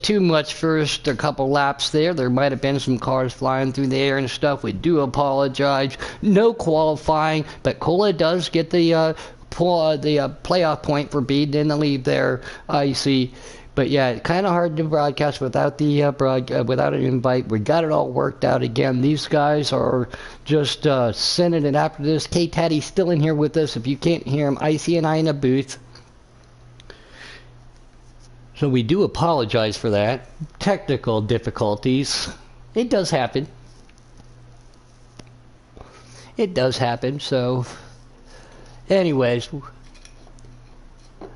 too much first a couple laps there. There might have been some cars flying through the air and stuff. We do apologize. No qualifying, but Cola does get the playoff point for being in the lead there. You see. But yeah, kind of hard to broadcast without the without an invite. We got it all worked out again. These guys are just sending it after this. KTatty's still in here with us. If you can't hear him, Icy and I in a booth. So we do apologize for that. Technical difficulties. It does happen. It does happen. So, anyways.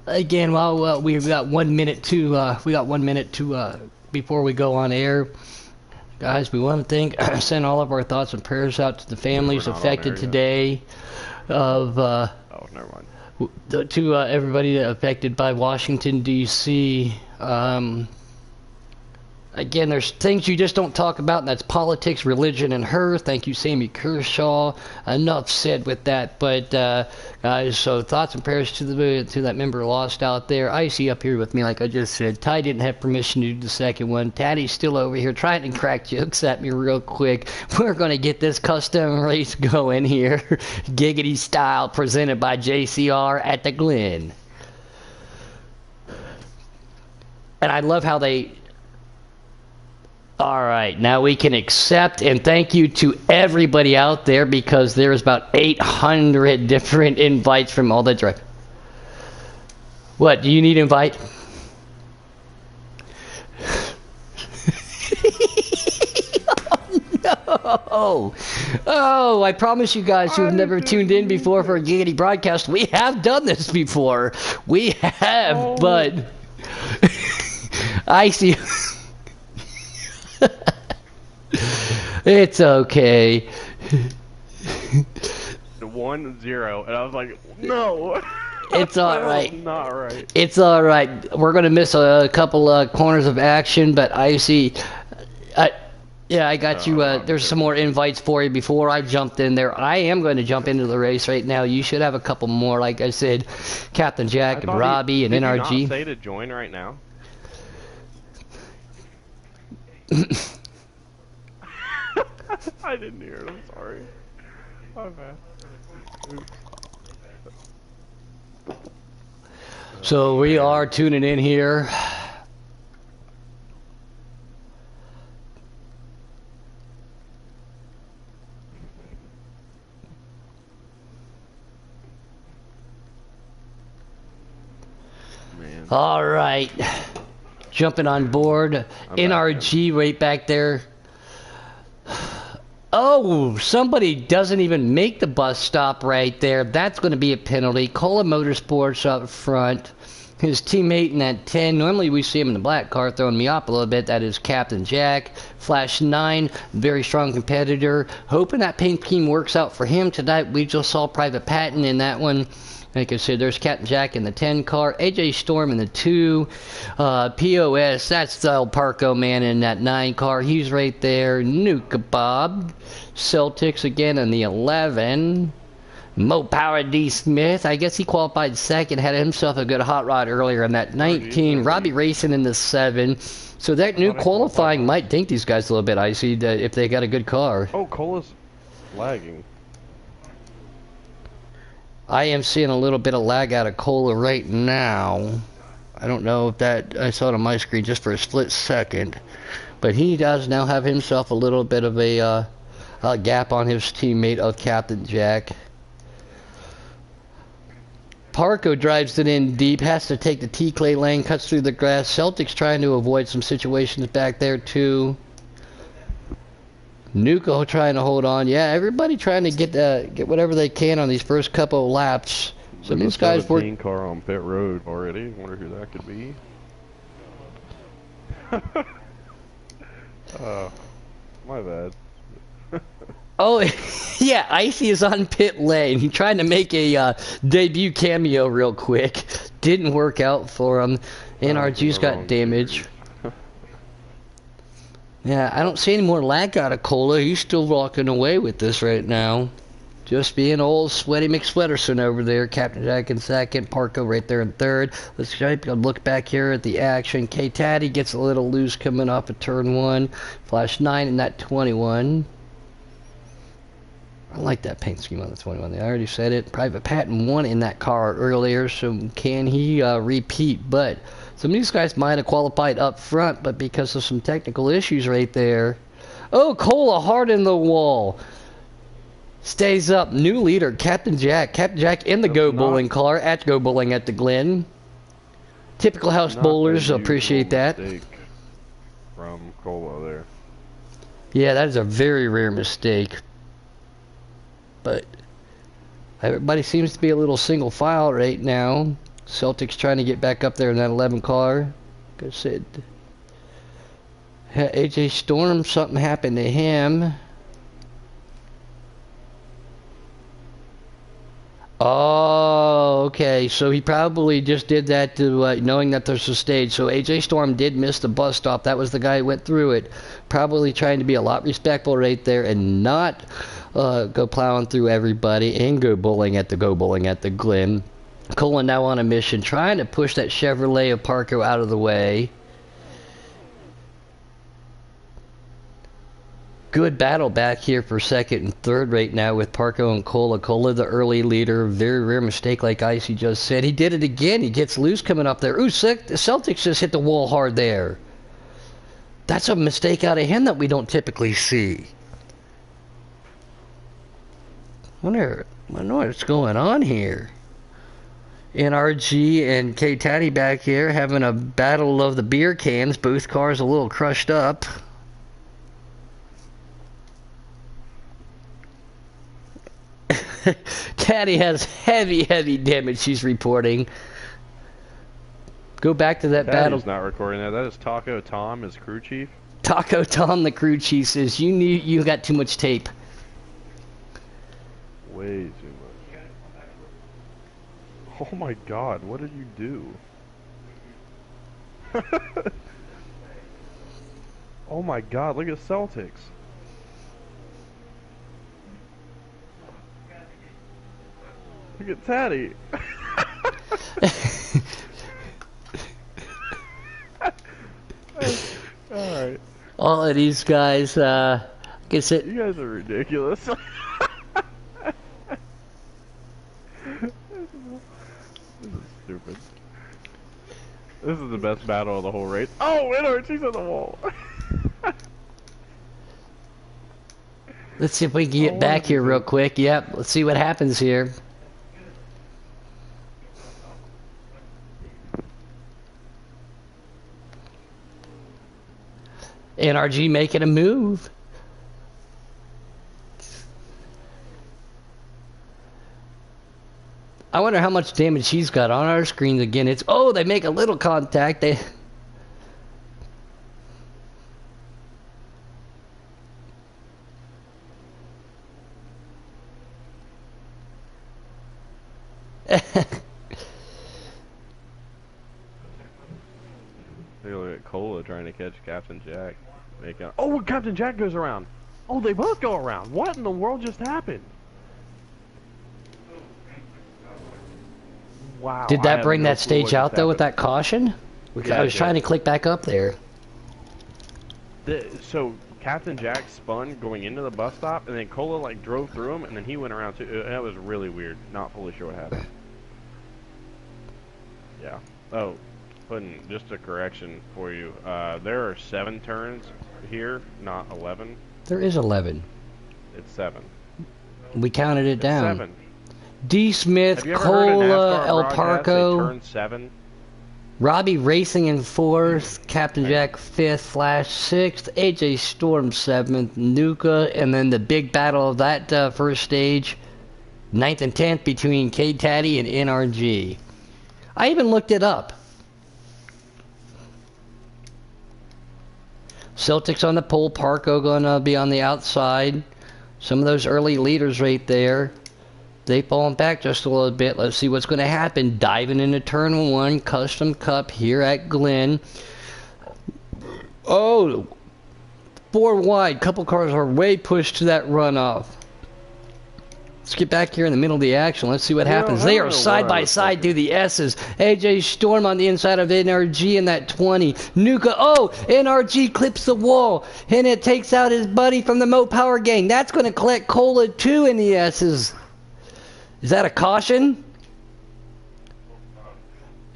Again, while we've got 1 minute to before we go on air, guys, we want to send all of our thoughts and prayers out to the families affected today, of oh, never mind. To everybody affected by Washington D.C. Again, there's things you just don't talk about, and that's politics, religion, and her. Thank you, Sammy Kershaw. Enough said with that. But guys, so thoughts and prayers to that member lost out there. Icy up here with me, like I just said. Ty didn't have permission to do the second one. Tatty's still over here trying to crack jokes at me real quick. We're gonna get this custom race going here, Giggity style, presented by JCR at the Glen. And I love how they. All right, now we can accept, and thank you to everybody out there, because there's about 800 different invites from all the drive. What, do you need invite? Oh, no. Oh, I promise you guys who have never tuned in before for a Giggity broadcast, we have done this before. We have, but I see. It's okay. 1-0, and I was like, no. It's all right. Not right. It's all right. We're gonna miss a couple corners of action, but I see. Yeah, I got you. There's some more invites for you before I jumped in there. I am going to jump into the race right now. You should have a couple more, like I said, Captain Jack and Robbie and NRG. Did you not say to join right now? I didn't hear it, I'm sorry. My bad. So we are tuning in here. Man. All right. Jumping on board. NRG right back there. Oh, somebody doesn't even make the bus stop right there. That's going to be a penalty. Cola Motorsports up front. His teammate in that 10. Normally we see him in the black car, throwing me off a little bit. That is Captain Jack. Flash 9, very strong competitor. Hoping that paint scheme works out for him tonight. We just saw Private Patton in that one. Like I said, there's Captain Jack in the 10 car, AJ Storm in the 2, POS, that's the El Parco man in that 9 car, he's right there, Nuka Bob, Celtics again in the 11, Mo Power D. Smith, I guess he qualified second, had himself a good hot rod earlier in that 19, Robbie Racing in the 7, so that new qualifying might dink these guys a little bit, Icy, if they got a good car. Oh, Cola's lagging. I am seeing a little bit of lag out of Cola right now. I don't know if that, I saw it on my screen just for a split second. But he does now have himself a little bit of a gap on his teammate of Captain Jack. Parco drives it in deep, has to take the T-Clay lane, cuts through the grass. Celtics trying to avoid some situations back there too. Nuko trying to hold on. Yeah, everybody trying to get whatever they can on these first couple of laps. So these guys were. Car on pit road already. Wonder who that could be. My bad. Oh, yeah, Icy is on pit lane. He tried to make a debut cameo real quick. Didn't work out for him. NRG's got damage. Yeah, I don't see any more lag out of Cola. He's still walking away with this right now. Just being old sweaty McSweaterson over there. Captain Jack in second. Parko right there in third. Let's take a look back here at the action. KTatty gets a little loose coming off of turn 1. Flash 9 in that 21. I like that paint scheme on the 21. I already said it. Private Patton won in that car earlier, so can he repeat? But some of these guys might have qualified up front, but because of some technical issues right there. Oh, Cola hard in the wall. Stays up. New leader, Captain Jack. Captain Jack in the Go Bowling car at Go Bowling at the Glen. Typical house bowlers appreciate that. From Cola there. Yeah, that is a very rare mistake. But everybody seems to be a little single file right now. Celtics trying to get back up there in that 11 car. Like I said, AJ Storm, something happened to him. Oh, okay. So he probably just did that to knowing that there's a stage. So AJ Storm did miss the bus stop. That was the guy who went through it. Probably trying to be a lot respectful right there and not go plowing through everybody and go bowling at the Glen. Colin now on a mission, trying to push that Chevrolet of Parko out of the way. Good battle back here for second and third right now with Parko and Cola. Cola, the early leader. Very rare mistake, like Icy just said. He did it again. He gets loose coming up there. Ooh, the Celtics just hit the wall hard there. That's a mistake out of him that we don't typically see. I wonder what's going on here. NRG and KTatty back here having a battle of the beer cans. Both cars a little crushed up. Caddy has heavy damage she's reporting. Go back to that battle. Caddy's not recording that. That is Taco Tom, his crew chief. Taco Tom, the crew chief, says you got too much tape. Way too much. Oh my god, what did you do? Oh my god, look at Celtics. Look at Tatty. Alright. All of these guys, guess it. You guys are ridiculous. This is stupid. This is the best battle of the whole race. Oh, winner! She's on the wall. Let's see if we can get back here real quick. Yep, let's see what happens here. NRG making a move. I wonder how much damage he's got on our screens again. It's, oh, they make a little contact. They... Look at Cola trying to catch Captain Jack. Oh, Captain Jack goes around. Oh, they both go around. What in the world just happened? Wow. Did that bring that stage out, though, with that caution? I was trying to click back up there. So, Captain Jack spun going into the bus stop, and then Cola, like, drove through him, and then he went around, too. That was really weird. Not fully sure what happened. Yeah. Oh, putting just a correction for you. There are 7 turns here, not 11. There is 11. It's 7. We counted it down. 7. D. Smith, Have you ever heard a Cola, NASCAR El broadcast say Parco, turn 7? Robbie Racing in 4th, Captain Jack 5th, Flash 6th, AJ Storm 7th, Nuka, and then the big battle of that first stage, 9th and 10th between KTatty and NRG. I even looked it up. Celtics on the pole, Parko gonna be on the outside. Some of those early leaders right there. They've fallen back just a little bit. Let's see what's going to happen. Diving into turn 1, Custom Cup here at Glen. Oh, 4 wide. Couple cars are way pushed to that runoff. Let's get back here in the middle of the action. Let's see what happens. I They don't are know side what I by was side thinking. through the S's. AJ Storm on the inside of NRG in that 20. Nuka, oh, NRG clips the wall. And it takes out his buddy from the Mo Power Gang. That's going to collect Cola too in the S's. Is that a caution?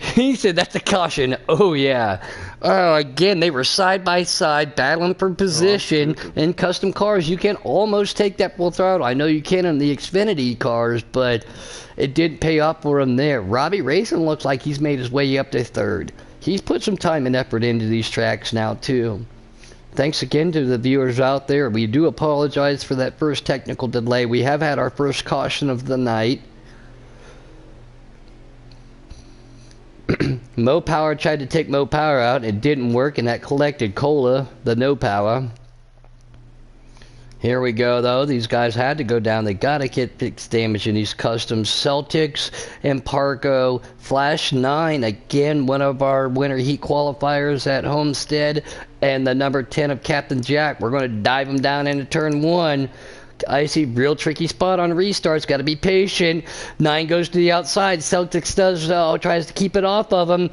He said that's a caution. Oh, yeah. Again, they were side by side battling for position. In custom cars, you can almost take that full throttle. I know you can in the Xfinity cars, but it did pay off for him there. Robbie Racing looks like he's made his way up to third. He's put some time and effort into these tracks now, too. Thanks again to the viewers out there. We do apologize for that first technical delay. We have had our first caution of the night. Mo Power tried to take Mo Power out. It didn't work, and that collected Cola, the No Power. Here we go, though. These guys had to go down. They got to get fixed damage in these customs. Celtics and Parco. Flash 9, again, one of our winter heat qualifiers at Homestead. And the number 10 of Captain Jack. We're going to dive him down into turn 1. Icy, real tricky spot on restarts. Got to be patient. 9 goes to the outside. Celtics tries to keep it off of him.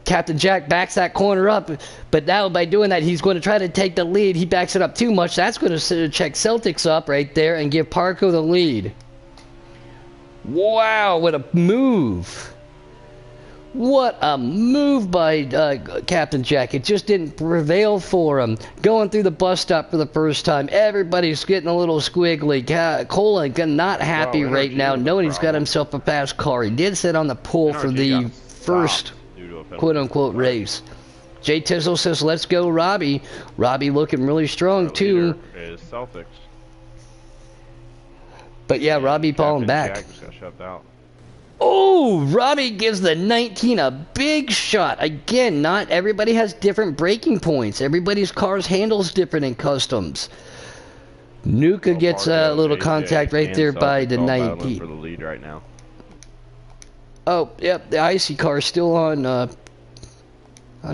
Captain Jack backs that corner up, but now by doing that, he's going to try to take the lead. He backs it up too much. That's going to check Celtics up right there and give Parco the lead. Wow, what a move. What a move by Captain Jack. It just didn't prevail for him. Going through the bus stop for the first time. Everybody's getting a little squiggly. Cola not happy right now, knowing he's got himself a fast car. He did sit on the pole for the first quote-unquote race. Jay Tizzle says, let's go, Robbie. Robbie looking really strong, too. Is Celtics. But yeah, Robbie falling back. Jack just got shoved out. Oh, Robbie gives the 19 a big shot. Again, not everybody has different braking points. Everybody's car's handles different in customs. Nuka gets a little contact right there by the 19. For the lead right now. Oh, yep, the Icy car still on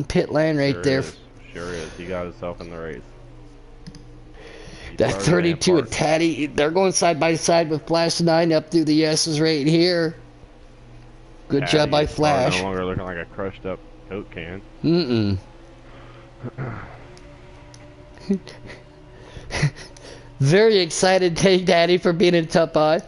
pit lane right there. Sure is. He got himself in the race. That 32 of Tatty, they're going side by side with Flash 9 up through the S's right here. Good job by Flash. No longer looking like a crushed up Coke can. Very excited, Take Daddy, for being in Top 5.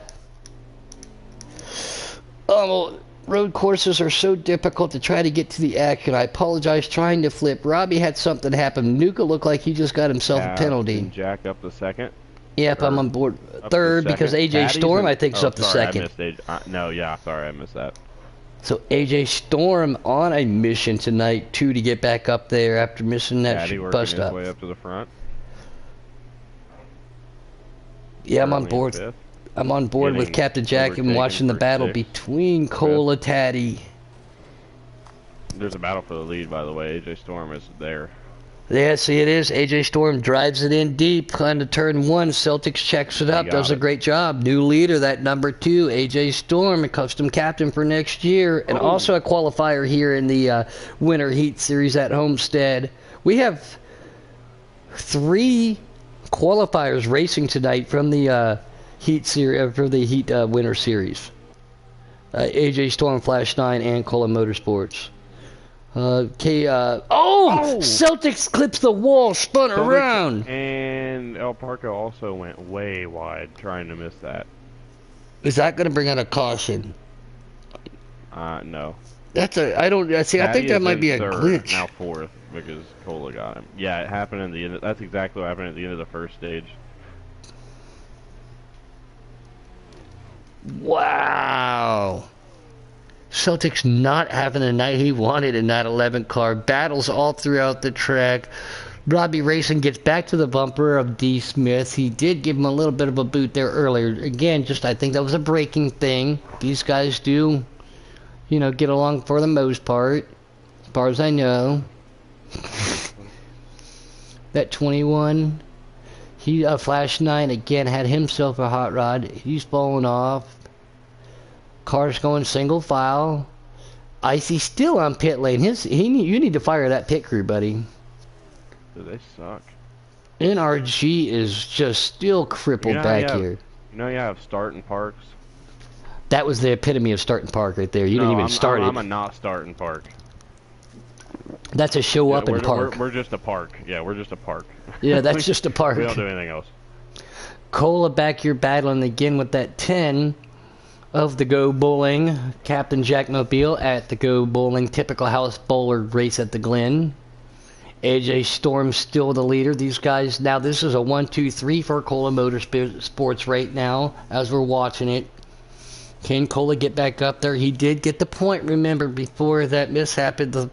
Oh, road courses are so difficult to try to get to the action. I apologize trying to flip. Robbie had something happen. Nuka looked like he just got himself a penalty. Jack up the second. Yep, I'm on board third because AJ Storm, I think, is up the second. Sorry, I missed that. So AJ Storm on a mission tonight, too, to get back up there after missing that bus stop. Way up to the front. Yeah, I'm on board. I'm on board with Captain Jack and watching the battle between KTatty. There's a battle for the lead, by the way. AJ Storm is there. Yeah, see it is. AJ Storm drives it in deep, kind of turn 1. Celtics checks it up, does a great job. New leader, that number 2, AJ Storm, a custom captain for next year, and also a qualifier here in the Winter Heat Series at Homestead. We have 3 qualifiers racing tonight from the Heat Series for the Heat Winter Series. AJ Storm, Flash 9, and Cola Motorsports. Celtics clips the wall, spun around. And El Parco also went way wide, trying to miss that. Is that going to bring out a caution? No. That's I think that might be a glitch. Now 4th because Cola got him. Yeah, it happened in the end. That's exactly what happened at the end of the first stage. Wow. Celtics not having the night he wanted in that 11 car. Battles all throughout the track. Robbie Racing gets back to the bumper of D. Smith. He did give him a little bit of a boot there earlier. Again, I think that was a braking thing. These guys do, get along for the most part, as far as I know. That 21, Flash 9 again had himself a hot rod. He's falling off. Car's going single file. Icy still on pit lane. You need to fire that pit crew, buddy. Dude, they suck. NRG is just still crippled back here. You know you have start and parks. That was the epitome of start and park right there. You didn't even start it. I'm a not start and park. That's a show up and park. We're just a park. Yeah, we're just a park. Yeah, that's just a park. We don't do anything else. Cola back here battling again with that 10 of the Go Bowling. Captain Jack Mobile at the Go Bowling Typical House Bowler race at the Glen. AJ Storm still the leader. These guys, now this is a 1-2-3 for Cola Motorsports right now as we're watching it. Can Cola get back up there? He did get the point, remember, before that mishap in the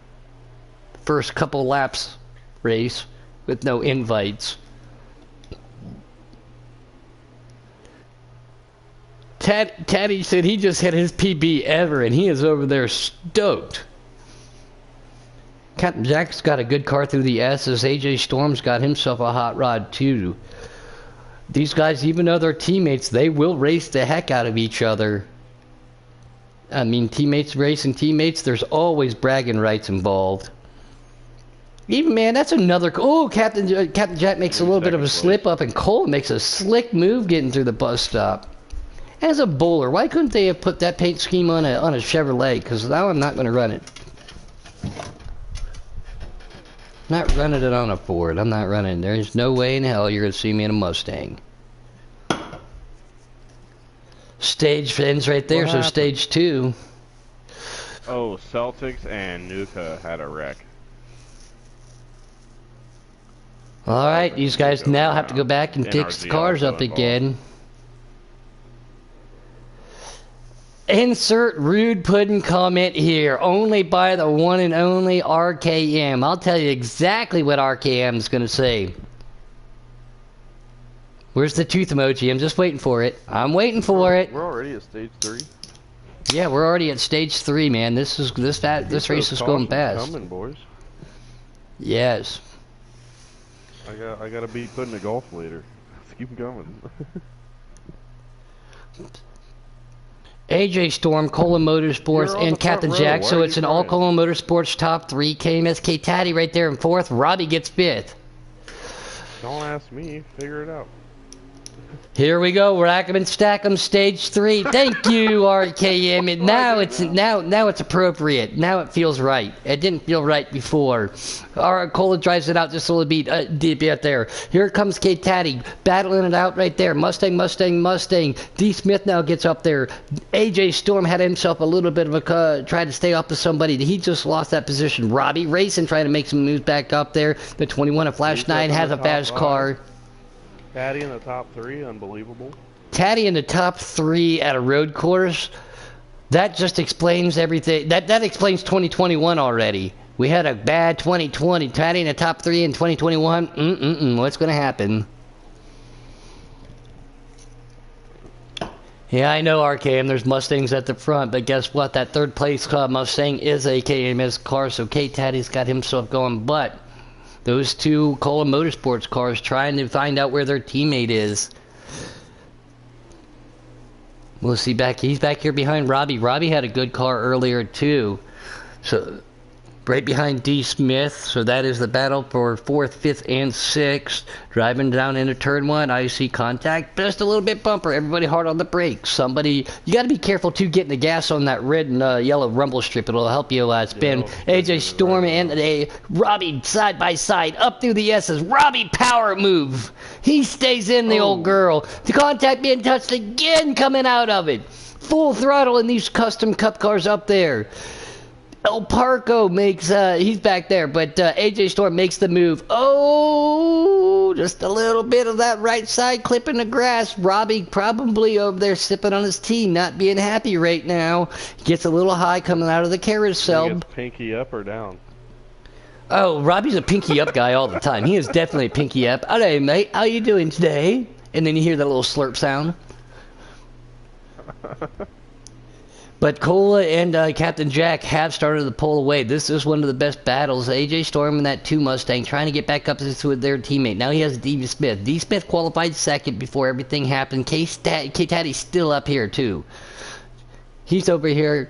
first couple laps race with no invites. Taddy said he just hit his PB ever, and he is over there stoked. Captain Jack's got a good car through the S's. AJ Storm's got himself a hot rod, too. These guys, even though they're teammates, they will race the heck out of each other. I mean, teammates racing teammates, there's always bragging rights involved. Even, man, that's another... Oh, Captain Jack makes a little bit of a slip-up, and Cole makes a slick move getting through the bus stop. As a bowler, why couldn't they have put that paint scheme on a Chevrolet? Because now I'm not going to run it. Not running it on a Ford. I'm not running. There's no way in hell you're going to see me in a Mustang. Stage ends right there, so stage 2. Oh, Celtics and Nuka had a wreck. Alright, these guys now have to go back and fix the cars up again. Insert rude pudding comment here, only by the one and only RKM. I'll tell you exactly what RKM is going to say. Where's the tooth emoji? I'm just waiting for it. I'm waiting for it. We're already at stage 3. Yeah, we're already at stage 3, man. This race is going fast. Coming, boys. Yes. I gotta beat putting a golf later. Let's keep them coming. AJ Storm, Cola Motorsports, and Captain Jack. So it's an all Cola Motorsports top 3. KMS KTatty right there in 4th. Robbie gets 5th. Don't ask me. Figure it out. Here we go. Rack 'em and stack 'em. Stage 3. Thank you, RKM. And now it's appropriate. Now it feels right. It didn't feel right before. Our Cola drives it out just a little bit deep out there. Here comes KTatty battling it out right there. Mustang. D. Smith now gets up there. AJ Storm had himself a little bit of a try to stay up to somebody. He just lost that position. Robbie racing, trying to make some moves back up there. The 21 of Flash 9 has a fast car. Taddy in the top 3, unbelievable. Taddy in the top 3 at a road course. That just explains everything. That explains 2021 already. We had a bad 2020. Taddy in the top 3 in 2021. What's going to happen? Yeah, I know, RKM. There's Mustangs at the front, but guess what? That 3rd place Mustang is a KMS car, so KTatty's got himself going. But those 2 Cola Motorsports cars trying to find out where their teammate is. We'll see he's back here behind Robbie. Robbie had a good car earlier too. So right behind D. Smith. So that is the battle for 4th, 5th, and 6th. Driving down into turn 1. I see contact. Just a little bit bumper. Everybody hard on the brakes. You got to be careful too getting the gas on that red and yellow rumble strip. It'll help you spin. AJ Storm and Robbie side by side up through the S's. Robbie power move. He stays in the old girl. The contact being touched again coming out of it. Full throttle in these custom cup cars up there. El Parco makes, he's back there, but AJ Storm makes the move. Oh, just a little bit of that right side clipping the grass. Robbie probably over there sipping on his tea, not being happy right now. Gets a little high coming out of the carousel. Pinky up or down? Oh, Robbie's a pinky up guy all the time. He is definitely a pinky up. Hello, mate. How you doing today? And then you hear that little slurp sound. But Cola and Captain Jack have started to pull away. This is one of the best battles. AJ Storm and that 2 Mustang trying to get back up to their teammate. Now he has D. Smith. D. Smith qualified 2nd before everything happened. K-Tatty's still up here too. He's over here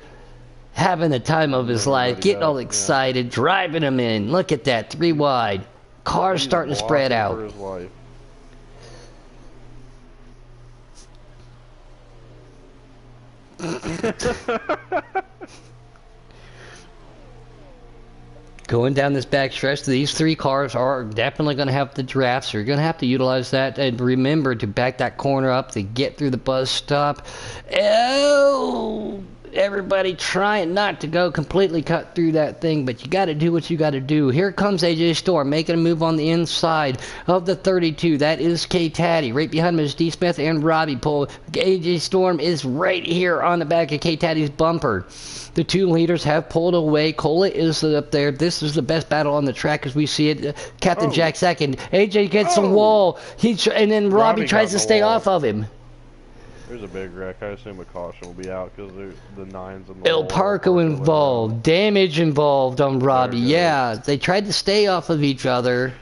having the time of his life, getting all excited, driving him in. Look at that, 3 wide. Cars starting to spread out. Going down this back stretch, these three cars are definitely going to have the drafts. So you're going to have to utilize that. And remember to back that corner up to get through the bus stop. Oh, everybody trying not to go completely cut through that thing, but you got to do what you got to do. Here comes AJ Storm making a move on the inside of the 32. That is KTatty. Right behind him is D. Smith and Robbie Pohl. AJ Storm is right here on the back of KTatty's bumper. The two leaders have pulled away. Cola is up there. This is the best battle on the track as we see it. Captain Jack second. AJ gets the wall. And then Robbie tries to stay off of him. There's a big wreck. I assume a caution will be out because the nines and the El Parco involved. Damage involved on Robbie. Yeah, they tried to stay off of each other.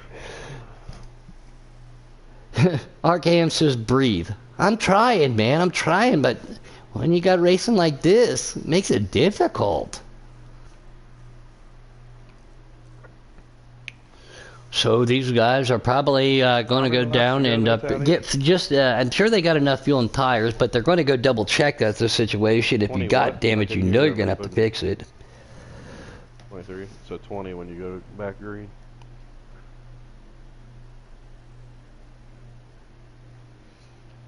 RKM says breathe. I'm trying, man. I'm trying, but when you got racing like this, it makes it difficult. So these guys are probably going to go down and get just. I'm sure they got enough fuel and tires, but they're going to go double check that the situation. If you got damage, you know you're going to have to fix it. 23. So 20 when you go back green.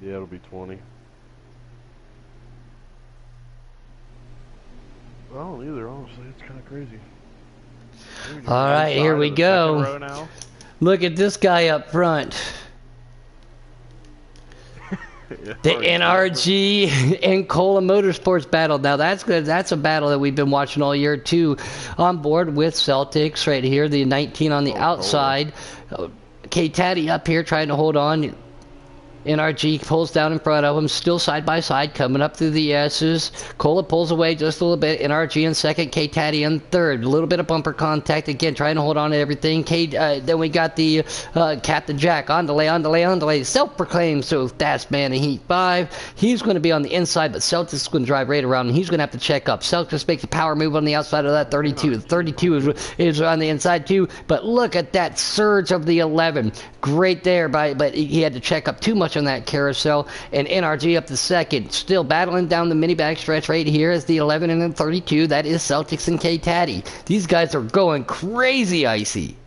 Yeah, it'll be 20. I don't either, honestly. It's kind of crazy. All right, here we go. Look at this guy up front. The NRG and Cola Motorsports battle. Now that's good. That's a battle that we've been watching all year too. On board with Celtics right here. The 19 on the outside. KTatty up here trying to hold on. NRG pulls down in front of him, still side by side, coming up through the S's. Cola pulls away just a little bit. NRG in second, KTatty in third. A little bit of bumper contact again, trying to hold on to everything. Then we got the Captain Jack on delay. Self-proclaimed so fast man in Heat 5. He's going to be on the inside, but Celtics is going to drive right around, and he's going to have to check up. Celtics makes a power move on the outside of that 32. The 32 is on the inside too, but look at that surge of the 11. Great there, but he had to check up too much on that carousel, and NRG up to second, still battling down the mini back stretch right here as the 11 and the 32. That is Celtics and KTatty. These guys are going crazy icy.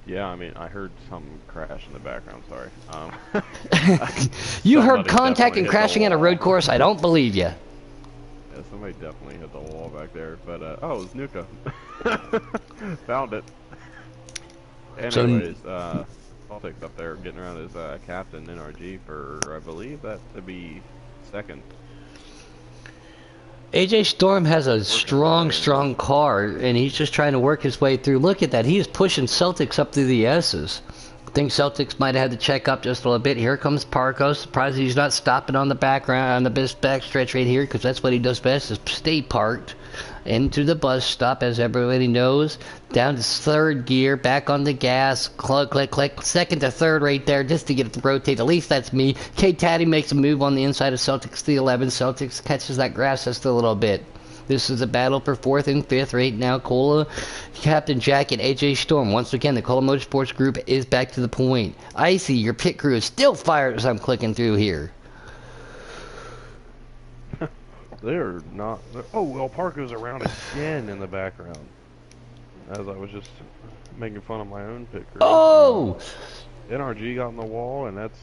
Yeah, I mean, I heard something crash in the background, sorry. You heard contact and crashing at a road course? I don't believe you. Yeah, somebody definitely hit the wall back there, but, oh, it was Nuka. Found it. Anyways, Celtics up there getting around his captain NRG for, I believe that to be second. AJ Storm has a strong car, and he's just trying to work his way through. Look at that. He is pushing Celtics up through the S's. I think Celtics might have had to check up just a little bit. Here comes Parco. Surprised he's not stopping on the background, on the best back stretch right here, because that's what he does best, is stay parked. Into the bus stop, as everybody knows. Down to third gear, back on the gas. Click. Second to third right there, just to get it to rotate. At least that's me. KTatty makes a move on the inside of Celtics, the 11. Celtics catches that grass just a little bit. This is a battle for fourth and fifth right now. Cola, Captain Jack, and AJ Storm. Once again, the Cola Motorsports group is back to the point. Icy, your pit crew is still fired as I'm clicking through here. They're not. Oh, El Parco's around again in the background. As I was just making fun of my own pit crew. Oh! NRG got in the wall, and that's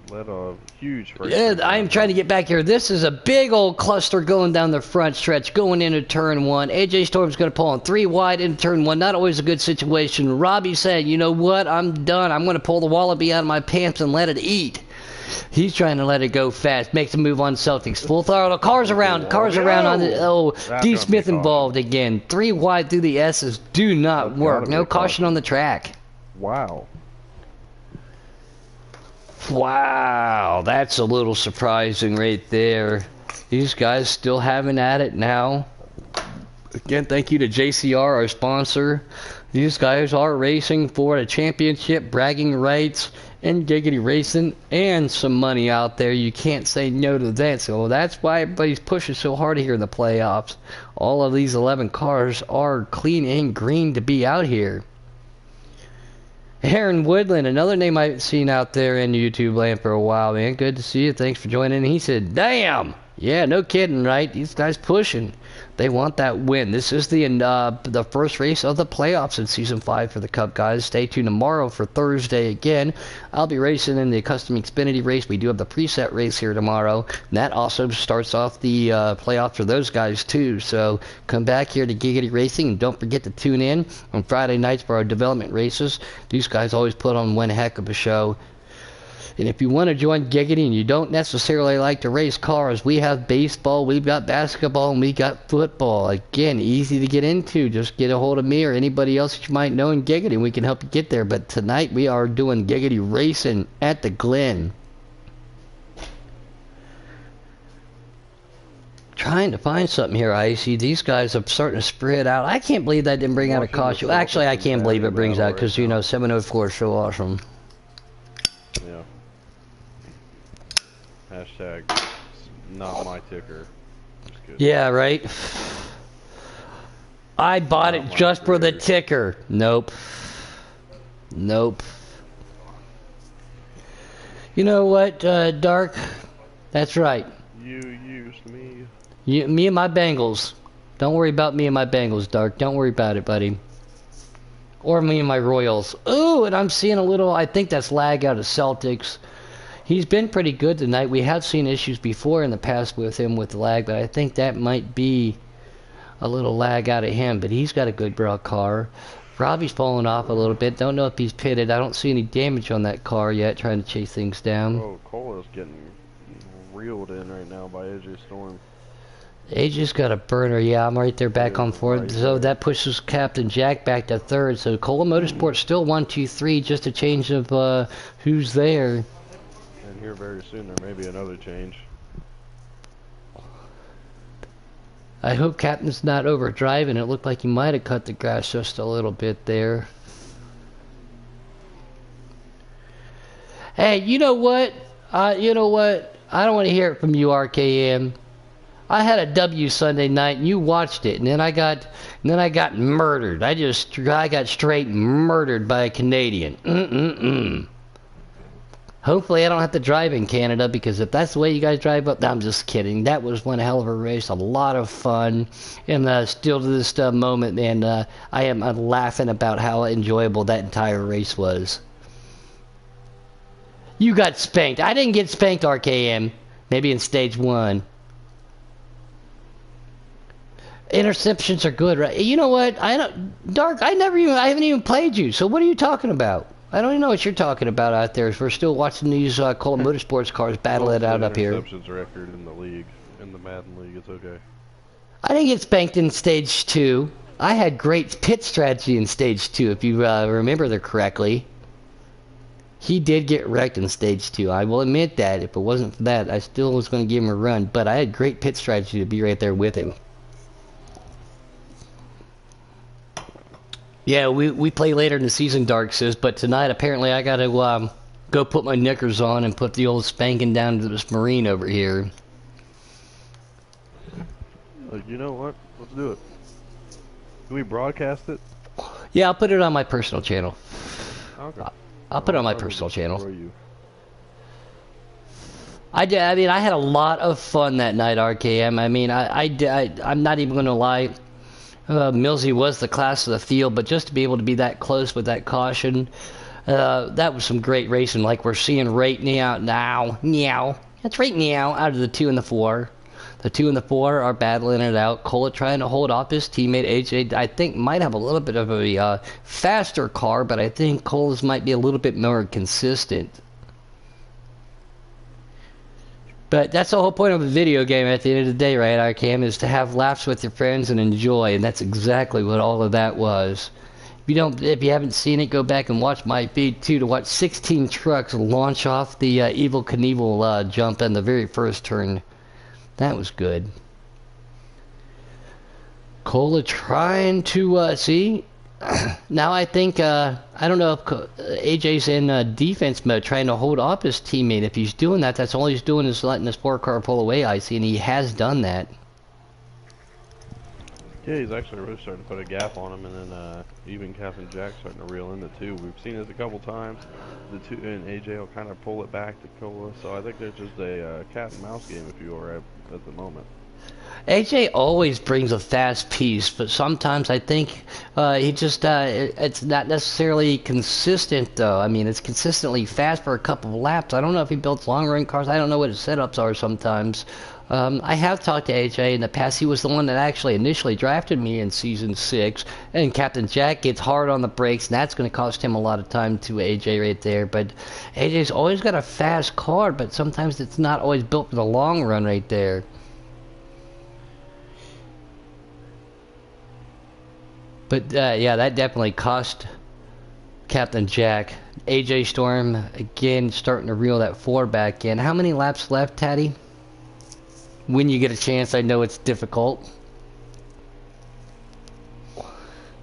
led a huge. Yeah, I'm trying to get back here. This is a big old cluster going down the front stretch, going into turn one. AJ Storm's going to pull on 3 wide into turn one. Not always a good situation. Robbie said, you know what? I'm done. I'm going to pull the wallaby out of my pants and let it eat. He's trying to let it go fast. Makes a move on Celtics. Full throttle. Cars around on the... Oh, D. Smith involved again. 3 wide through the S's do not work. No caution on the track. Wow. Wow, that's a little surprising right there. These guys still having at it now. Again, thank you to JCR, our sponsor. These guys are racing for a championship, bragging rights, and Giggity Racing, and some money out there. You can't say no to that. So that's why everybody's pushing so hard here in the playoffs. All of these 11 cars are clean and green to be out here. Aaron Woodland, another name I've seen out there in YouTube land for a while, man. Good to see you. Thanks for joining. He said, damn! Yeah, no kidding, right? These guys pushing. They want that win. This is the first race of the playoffs in Season 5 for the Cup, guys. Stay tuned tomorrow for Thursday again. I'll be racing in the Custom Xfinity race. We do have the preset race here tomorrow. And that also starts off the playoffs for those guys, too. So come back here to Giggity Racing. And don't forget to tune in on Friday nights for our development races. These guys always put on one heck of a show. And if you want to join Giggity and you don't necessarily like to race cars, we have baseball, we've got basketball, and we got football. Again, easy to get into. Just get a hold of me or anybody else that you might know in Giggity, and we can help you get there. But tonight we are doing Giggity Racing at the Glen. Trying to find something here, Icy. These guys are starting to spread out. I can't believe that didn't bring out a caution. Actually, I can't believe it brings out because, you know, 704 is so awesome. Yeah. Hashtag not my ticker. Yeah, right? I bought it just for the ticker. Nope. Nope. You know what, Dark? That's right. You used me. Me and my Bengals. Don't worry about me and my Bengals, Dark. Don't worry about it, buddy. Or me and my Royals. Ooh, and I'm seeing a little, I think that's lag out of Celtics. He's been pretty good tonight. We have seen issues before in the past with him with lag, but I think that might be a little lag out of him. But he's got a good broad car. Robbie's falling off a little bit. Don't know if he's pitted. I don't see any damage on that car yet, trying to chase things down. Oh, Cole is getting reeled in right now by AJ Storm. AJ's got a burner. Yeah, I'm right there back on fourth. Right, so that pushes Captain Jack back to third. So Cola Motorsports still 1, 2, 3, just a change of who's there. And here very soon there may be another change. I hope Captain's not overdriving. It looked like he might have cut the grass just a little bit there. Hey, you know what? You know what? I don't want to hear it from you, RKM. I had a W Sunday night, and you watched it, and then I got murdered. I got straight murdered by a Canadian. Hopefully I don't have to drive in Canada, because if that's the way you guys drive up, no, I'm just kidding. That was one hell of a race, a lot of fun, and still to this moment, man, I am laughing about how enjoyable that entire race was. You got spanked. I didn't get spanked, RKM. Maybe in stage 1. Interceptions are good, right? You know what? Dark, I haven't even played you, so what are you talking about? I don't even know what you're talking about out there. We're still watching these Cola Motorsports cars battle it out up here. Interceptions record in the league, in the Madden League, it's okay. I didn't get spanked in stage 2. I had great pit strategy in stage 2, if you remember that correctly. He did get wrecked in stage 2. I will admit that. If it wasn't for that, I still was going to give him a run, but I had great pit strategy to be right there with him. Yeah, we play later in the season, Dark says, but tonight apparently I gotta go put my knickers on and put the old spanking down to this Marine over here. You know what? Let's do it. Can we broadcast it? Yeah, I'll put it on my personal channel. Okay. I'll put it on my personal channel. I mean, I had a lot of fun that night, RKM. I mean, I'm not even gonna lie. Millsy was the class of the field, but just to be able to be that close with that caution, that was some great racing. Like we're seeing right now, that's right now, out of the 2 and the 4. The 2 and the 4 are battling it out. Cola trying to hold off his teammate AJ. I think might have a little bit of a faster car, but I think Cola's might be a little bit more consistent. But that's the whole point of a video game at the end of the day, right, RKM, is to have laughs with your friends and enjoy, and that's exactly what all of that was. If you haven't seen it, go back and watch my feed too, to watch 16 trucks launch off the Evel Knievel jump in the very first turn. That was good. Cola trying to see. Now I think, I don't know if AJ's in defense mode, trying to hold off his teammate. If he's doing that, that's all he's doing is letting his 4 car pull away, I see, and he has done that. Yeah, he's actually really starting to put a gap on him, and then even Captain Jack's starting to reel in the two. We've seen this a couple times. The two and AJ will kind of pull it back to Cola, so I think there's just a cat and mouse game, if you will, at the moment. AJ always brings a fast piece, but sometimes I think he just it's not necessarily consistent though. I mean, it's consistently fast for a couple of laps. I don't know if he builds long run cars. I don't know what his setups are sometimes. I have talked to AJ in the past. He was the one that actually initially drafted me in season 6, and Captain Jack gets hard on the brakes, and that's going to cost him a lot of time to AJ right there. But AJ's always got a fast car, but sometimes it's not always built for the long run right there. But yeah, that definitely cost Captain Jack. AJ Storm again starting to reel that 4 back in. How many laps left, Tatty? When you get a chance, I know it's difficult.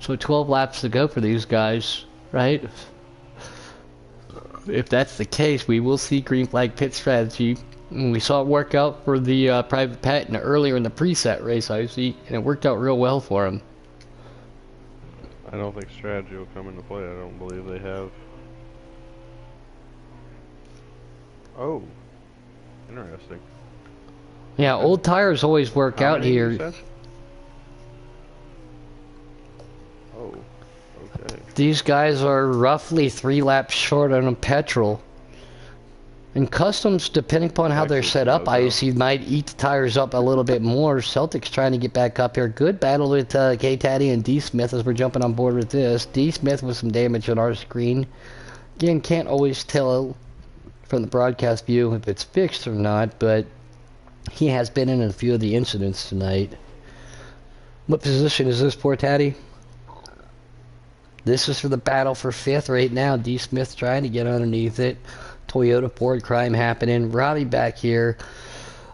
So 12 laps to go for these guys, right? If that's the case, we will see green flag pit strategy. And we saw it work out for the private patent earlier in the preset race, I see, and it worked out real well for him. I don't think strategy will come into play. I don't believe they have. Oh, interesting. Yeah, old tires always work out here. Oh, okay. These guys are roughly 3 laps short on petrol. And customs, depending upon how they're set up, I see might eat the tires up a little bit more. Celtics trying to get back up here. Good battle with KTatty and D Smith as we're jumping on board with this. D Smith with some damage on our screen. Again, can't always tell from the broadcast view if it's fixed or not, but he has been in a few of the incidents tonight. What position is this for, Tatty? This is for the battle for 5th right now. D Smith trying to get underneath it. Toyota Ford crime happening. Robbie back here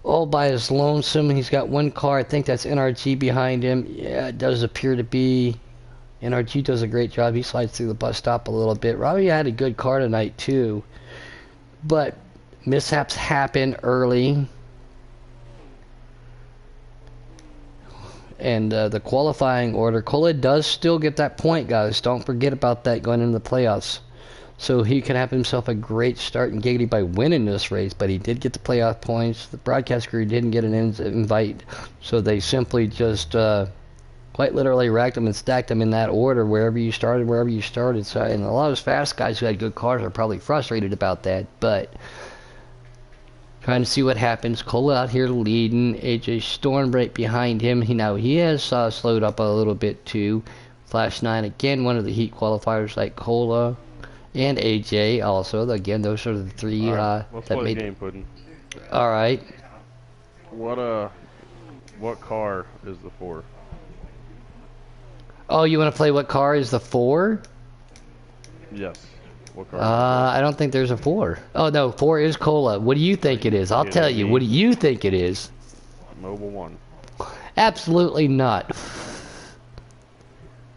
all by his lonesome. He's got one car. I think that's NRG behind him. Yeah, it does appear to be. NRG does a great job. He slides through the bus stop a little bit. Robbie had a good car tonight too, but mishaps happen early. And the qualifying order, Cola does still get that point, guys. Don't forget about that going into the playoffs. So he could have himself a great start in Giggity by winning this race, but he did get the playoff points. The broadcast crew didn't get an invite, so they simply just quite literally racked them and stacked them in that order, wherever you started. So, and a lot of those fast guys who had good cars are probably frustrated about that, but trying to see what happens. Cole out here leading. AJ Storm right behind him. He has slowed up a little bit too. Flash 9 again, one of the heat qualifiers like Cola and AJ also. Again, those are the 3 let's that play made the game, Puddin'. All right. What car is the 4? Oh, you want to play what car is the 4? Yes. What car? I don't think there's a 4. Oh no, 4 is Cola. What do you think it is? I'll tell you. What do you think it is? Mobile 1. Absolutely not.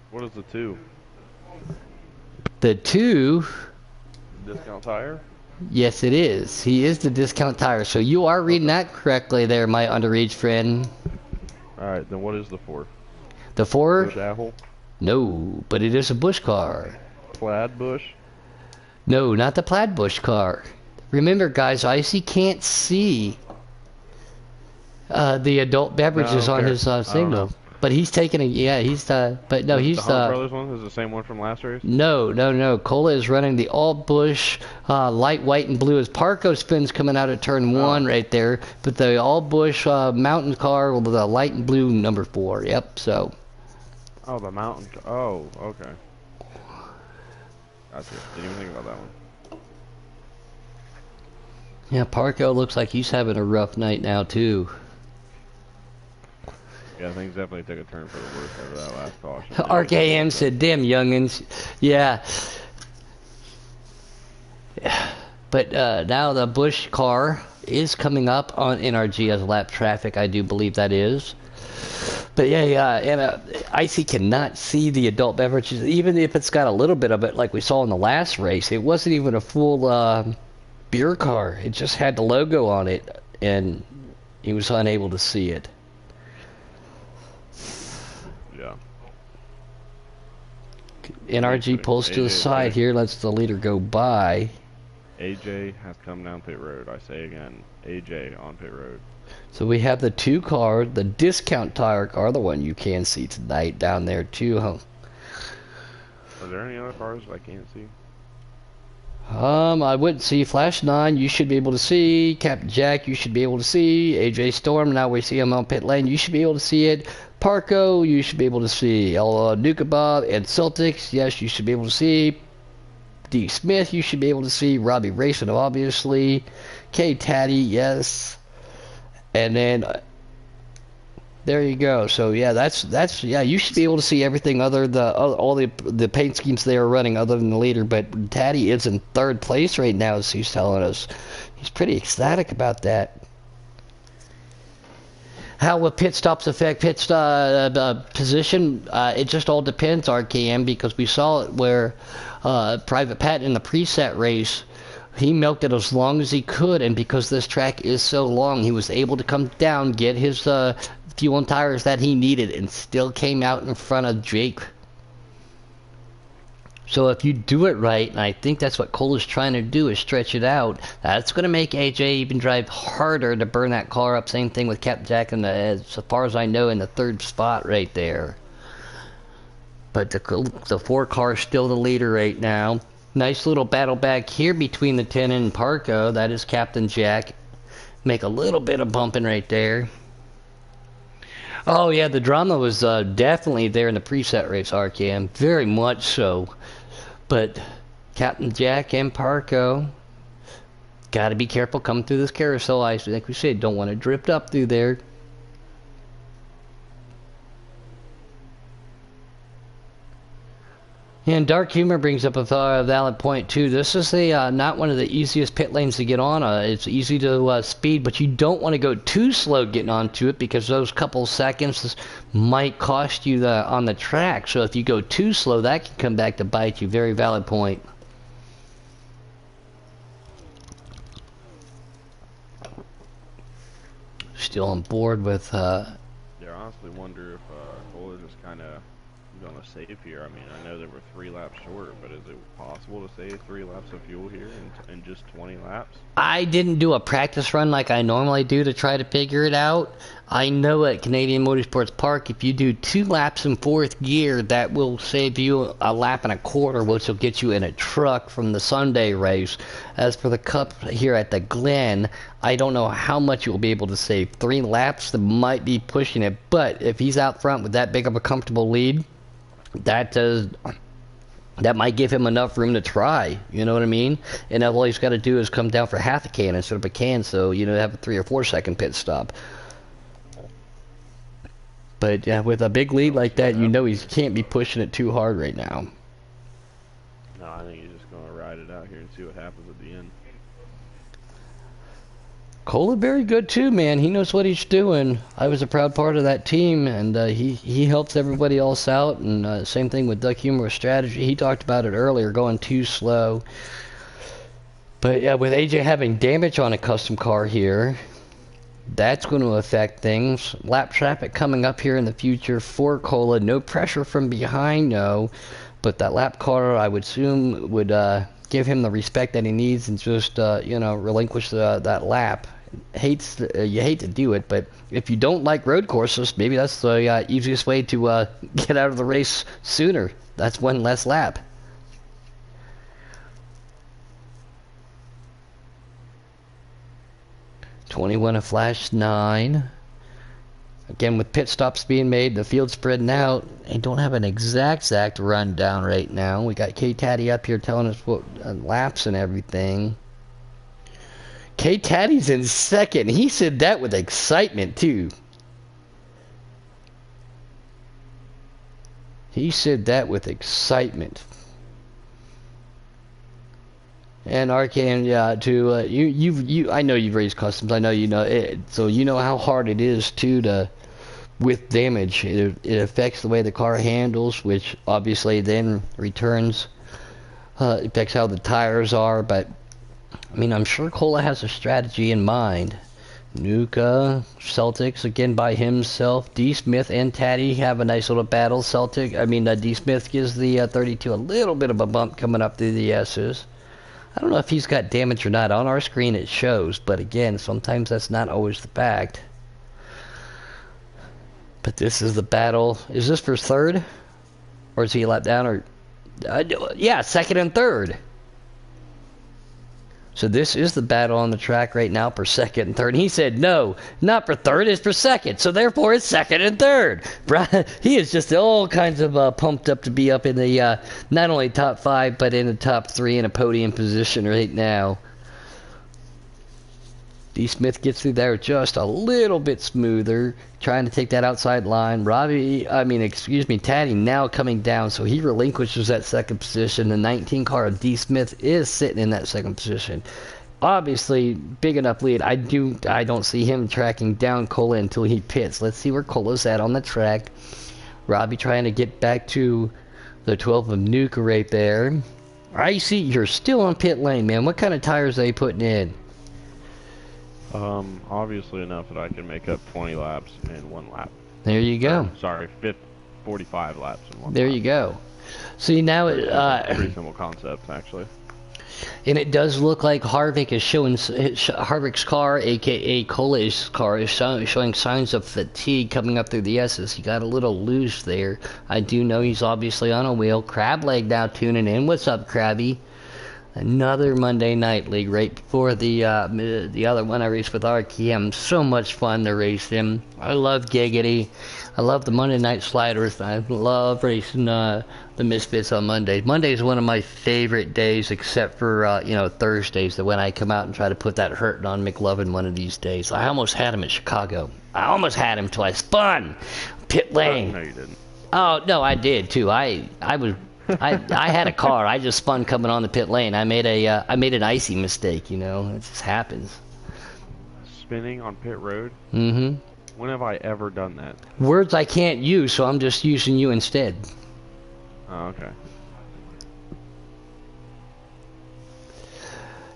What is the 2? The 2? Discount tire? Yes, it is. He is the discount tire. So you are reading that correctly there, my underage friend. Alright, then what is the 4? The 4? Bush Apple? No, but it is a Bush car. Plaid Bush? No, not the plaid Bush car. Remember, guys, Icy can't see the adult beverages on his signal. But he's taking a, yeah, he's, but no, he's, the Hunt Brothers one is the same one from last race? No. Cola is running the all Bush, light white and blue as Parco spins coming out of turn 1 right there. But the all Bush mountain car with the light and blue number 4. Yep, so. Oh, the mountain, oh, okay. Gotcha. Didn't even think about that one. Yeah, Parco looks like he's having a rough night now, too. Yeah, things definitely took a turn for the worse after that last caution. RKM said, damn youngins. Yeah. But now the Bush car is coming up on NRG as lap traffic, I do believe that is. But yeah, and Icy cannot see the adult beverages, even if it's got a little bit of it, like we saw in the last race. It wasn't even a full beer car. It just had the logo on it, and he was unable to see it. NRG pulls to the side here, lets the leader go by. AJ has come down pit road. I say again, AJ on pit road. So we have the two cars, the discount tire car, the one you can see tonight down there too, huh? Are there any other cars I can't see? I wouldn't see Flash 9, you should be able to see. Captain Jack, you should be able to see. AJ Storm, now we see him on pit lane, you should be able to see it. Parco, you should be able to see. Nuka Bob and Celtics, yes, you should be able to see. D. Smith, you should be able to see. Robbie Racing, obviously. KTatty, yes. And then there you go. So yeah, that's yeah. You should be able to see everything other all the paint schemes they are running other than the leader. But Taddy is in third place right now, as he's telling us. He's pretty ecstatic about that. How will pit stops affect pit position? It just all depends, RKM, because we saw it where Private Pat in the preset race, he milked it as long as he could, and because this track is so long, he was able to come down, get his fuel and tires that he needed, and still came out in front of Jake. So if you do it right, and I think that's what Cole is trying to do, is stretch it out, that's going to make AJ even drive harder to burn that car up. Same thing with Cap Jack, as far as I know, in the third spot right there. But the 4 car is still the leader right now. Nice little battle back here between the 10 and Parco. That is Captain Jack. Make a little bit of bumping right there. Oh yeah, the drama was definitely there in the preset race, RKM. Very much so. But Captain Jack and Parco, got to be careful coming through this carousel ice. Like we said, don't want to drift up through there. And Dark Humor brings up a valid point too. This is not one of the easiest pit lanes to get on. It's easy to speed, but you don't want to go too slow getting onto it, because those couple seconds might cost you on the track. So if you go too slow, that can come back to bite you. Very valid point. Still on board with... Yeah, I honestly wonder if Cole is just kind of going to save here. I mean, I know they were 3 laps short, but is it possible to save 3 laps of fuel here in just 20 laps? I didn't do a practice run like I normally do to try to figure it out. I know at Canadian Motorsports Park, if you do 2 laps in 4th gear, that will save you a lap and a quarter, which will get you in a truck from the Sunday race. As for the Cup here at the Glen, I don't know how much you'll be able to save. 3 laps, that might be pushing it, but if he's out front with that big of a comfortable lead, that might give him enough room to try, you know what I mean? And all he's got to do is come down for half a can instead of a can, so, you know, have a 3 or 4 second pit stop. But yeah, with a big lead like that, you know he can't be pushing it too hard right now. No, I think he's just going to ride it out here and see what happens at the end. Cole is very good too, man. He knows what he's doing. I was a proud part of that team, and he helps everybody else out. And same thing with Duck Humor Strategy. He talked about it earlier, going too slow. But yeah, with AJ having damage on a custom car here, that's going to affect things. Lap traffic coming up here in the future for Cola. No pressure from behind, no. But that lap car, I would assume, would give him the respect that he needs and just, you know, relinquish that lap. You hate to do it, but if you don't like road courses, maybe that's the easiest way to get out of the race sooner. That's one less lap. $21 a Flash 9. Again, with pit stops being made, the field spreading out, and don't have an exact rundown right now. We got KTatty up here telling us what laps and everything. KTatty's in second. He said that with excitement too. He said that with excitement. And Arcane, yeah, to I know you've raised customs. I know you know it, so you know how hard it is too with damage. It affects the way the car handles, which obviously then returns affects how the tires are. But I mean, I'm sure Cola has a strategy in mind Nuka, Celtics again by himself. D. Smith and Tatty have a nice little battle. D. Smith gives the 32 a little bit of a bump coming up through the S's. I don't know if he's got damage or not. On our screen it shows, but again, sometimes that's not always the fact. But this is the battle. Is this for third? Or is he a lap down? Or yeah, second and third. So this is the battle on the track right now for second and third. And he said, no, not for third, it's for second. So therefore it's second and third. He is just all kinds of pumped up to be up in the not only top 5, but in the top 3 in a podium position right now. D. Smith gets through there just a little bit smoother, trying to take that outside line. Tatty now coming down, so he relinquishes that second position. The 19 car of D. Smith is sitting in that second position. Obviously, big enough lead. I don't see him tracking down Cola until he pits. Let's see where Cola's at on the track. Robbie trying to get back to the 12 of Nuka right there. I see you're still on pit lane, man. What kind of tires are they putting in? Obviously enough that I can make up 20 laps in 1 lap. There you go. Sorry, 45 laps in 1 lap. There you go. See, now pretty simple concept, actually. And it does look like Harvick is showing Harvick's car, aka Cola's car, is showing signs of fatigue coming up through the S's. He got a little loose there. I do know he's obviously on a wheel. Crab Leg now tuning in. What's up, Krabby? Another Monday Night League right before the other one I raced with RKM. So much fun to race him. I love Giggity. I love the Monday Night Sliders. I love racing the Misfits on Mondays. Monday is one of my favorite days, except for Thursdays, when I come out and try to put that hurting on McLovin one of these days. I almost had him at Chicago. I almost had him till I spun pit lane. No, you didn't. Oh no, I did too. I had a car. I just spun coming on the pit lane. I made an icy mistake. It just happens. Spinning on pit road? Mm-hmm. When have I ever done that? Words I can't use, so I'm just using you instead. Oh, okay.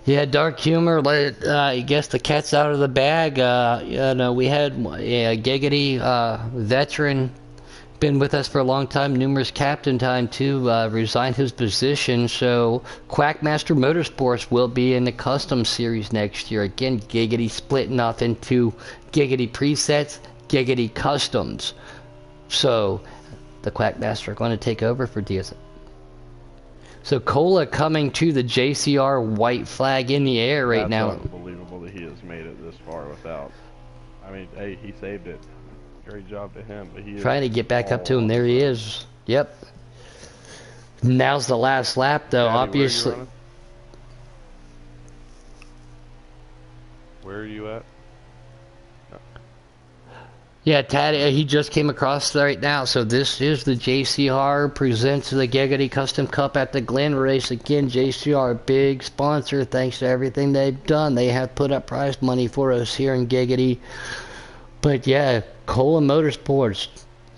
Yeah, dark humor. I guess the cat's out of the bag. We had Giggity, veteran, been with us for a long time, numerous captain time too, resigned his position, so Quackmaster Motorsports will be in the Custom Series next year. Again, Giggity splitting off into Giggity Presets, Giggity Customs. So the Quackmaster are going to take over for DS. So Cola coming to the JCR white flag in the air right now. That's unbelievable that he has made it this far without. I mean, hey, he saved it. Great job to him. But he is trying to get back up to him. There he is. Yep. Now's the last lap, though. Daddy, obviously. Where are you at? Yeah, Tatty, he just came across right now. So this is the JCR presents the Giggity Custom Cup at the Glen race. Again, JCR, big sponsor. Thanks to everything they've done. They have put up prize money for us here in Giggity. But yeah, Cola Motorsports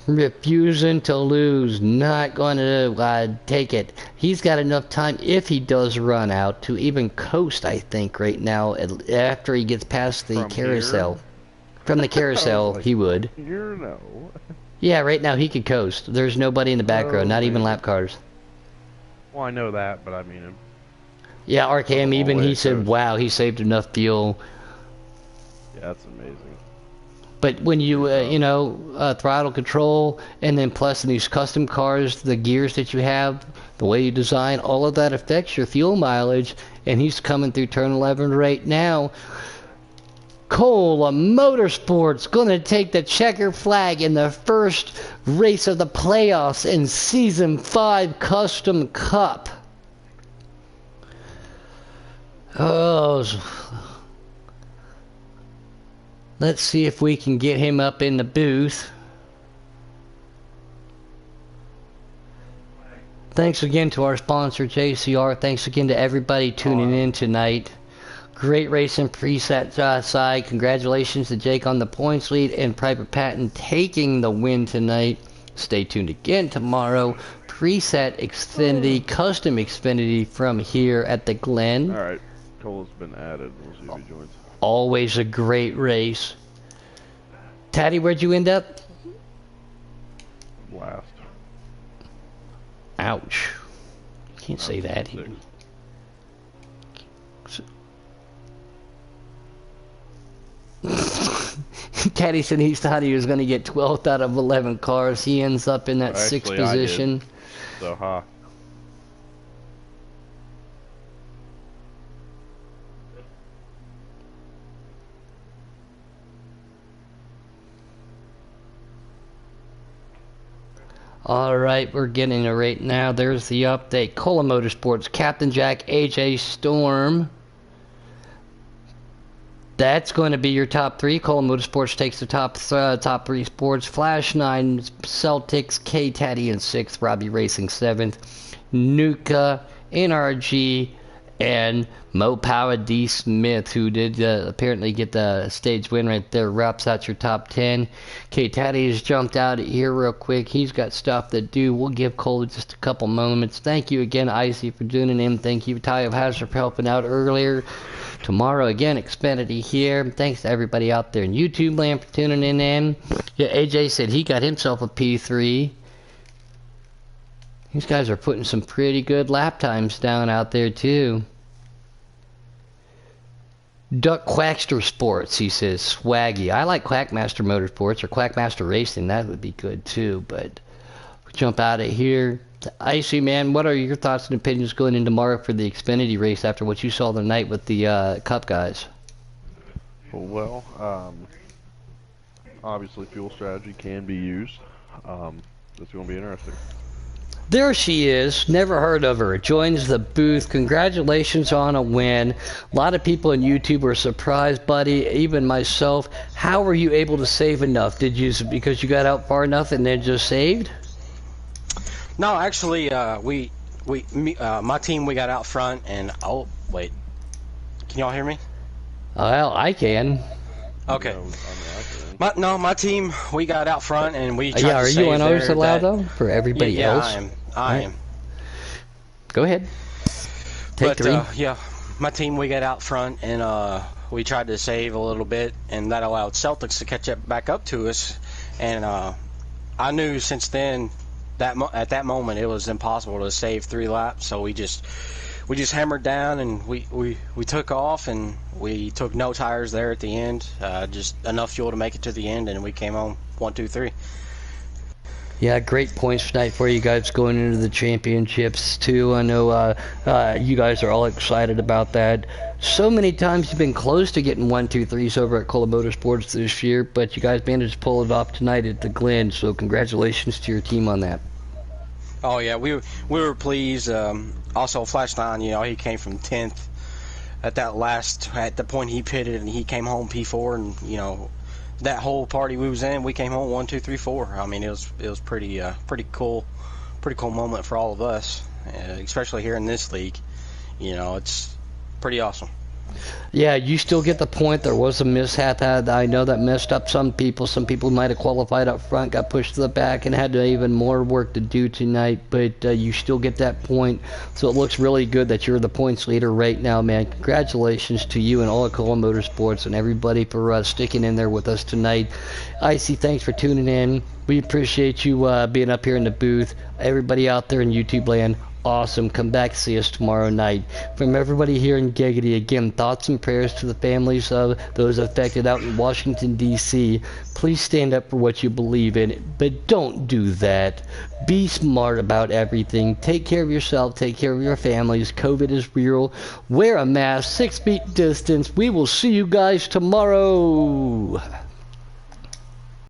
refusing to lose, not going to take it. He's got enough time, if he does run out, to even coast, I think, right now, after he gets past the carousel. Here? From the carousel, he would. No. Yeah, right now he could coast. There's nobody in the back row, not even lap cars. Well, I know that, but I mean him. Yeah, RKM, even he said, wow, he saved enough fuel. Yeah, that's amazing. But when you, throttle control, and then plus in these custom cars, the gears that you have, the way you design, all of that affects your fuel mileage, and he's coming through turn 11 right now. Cola Motorsports going to take the checker flag in the first race of the playoffs in Season 5 Custom Cup. Oh, let's see if we can get him up in the booth. Thanks again to our sponsor, JCR. Thanks again to everybody tuning in tonight. Great racing preset side. Congratulations to Jake on the points lead and Private Patton taking the win tonight. Stay tuned again tomorrow. Preset Xfinity, custom Xfinity from here at the Glen. Alright, Cole's been added. We'll see if he joins. Always a great race. Tatty, where'd you end up? Last. Ouch. Can't say that. Tatty said he thought he was going to get 12th out of 11 cars. He ends up in that Actually, 6th position. I did. So, ha. Alright, we're getting it right now. There's the update. Cola Motorsports, Captain Jack, AJ Storm. That's going to be your top 3. Cola Motorsports takes the top 3 sports. Flash 9, Celtics, KTatty in 6th. Robbie Racing 7th. Nuka, NRG, and Mo Power D. Smith, who did apparently get the stage win right there, wraps out your top 10. KTatty has jumped out here real quick. He's got stuff to do. We'll give Cole just a couple moments. Thank you again, Icy, for tuning in. Thank you, Ty of Hazard, for helping out earlier. Tomorrow, again, Xfinity here. Thanks to everybody out there in YouTube land for tuning in. Yeah, AJ said he got himself a P3. These guys are putting some pretty good lap times down out there, too. Duck Quackster Sports, he says, swaggy. I like Quackmaster Motorsports or Quackmaster Racing. That would be good, too. But jump out of here. Icy, man, what are your thoughts and opinions going into tomorrow for the Xfinity race after what you saw tonight with the Cup guys? Well, obviously fuel strategy can be used. It's going to be interesting. There she is. Never heard of her. Joins the booth. Congratulations on a win. A lot of people on YouTube were surprised, buddy. Even myself. How were you able to save enough? Did you, because you got out far enough and then just saved? No, actually, my team, we got out front, and oh wait, can y'all hear me? Well, I can. Okay. My team, we got out front, and we tried are to you on ours there allowed though for everybody else? Yeah, I am. Go ahead. Take 3. Yeah, my team, we got out front, and we tried to save a little bit, and that allowed Celtics to catch up back up to us, and I knew since then. At that moment, it was impossible to save 3 laps, so we just hammered down, and we took off, and we took no tires there at the end, just enough fuel to make it to the end, and we came home 1, 2, 3. Yeah, great points tonight for you guys going into the championships too. I know you guys are all excited about that. So many times you've been close to getting 1, 2, 3s over at Cola Motorsports this year, but you guys managed to pull it off tonight at the Glen. So congratulations to your team on that. Oh yeah, we were pleased. Also, Flash 9, you know, he came from 10th at the point he pitted, and he came home P4, and you know, that whole party we was in, we came home 1, 2, 3, 4. I mean, it was pretty cool moment for all of us, especially here in this league. You know, it's pretty awesome. Yeah, you still get the point. There was a mishap. I know that messed up some people. Some people might have qualified up front, got pushed to the back, and had even more work to do tonight. But you still get that point. So it looks really good that you're the points leader right now, man. Congratulations to you and all of Cola Motorsports and everybody for sticking in there with us tonight. Icy, thanks for tuning in. We appreciate you being up here in the booth. Everybody out there in YouTube land, awesome. Come back, see us tomorrow night. From everybody here in Giggity, again, thoughts and prayers to the families of those affected out in Washington, D.C. Please stand up for what you believe in, but don't do that. Be smart about everything. Take care of yourself. Take care of your families. COVID is real. Wear a mask. 6 feet distance. We will see you guys tomorrow.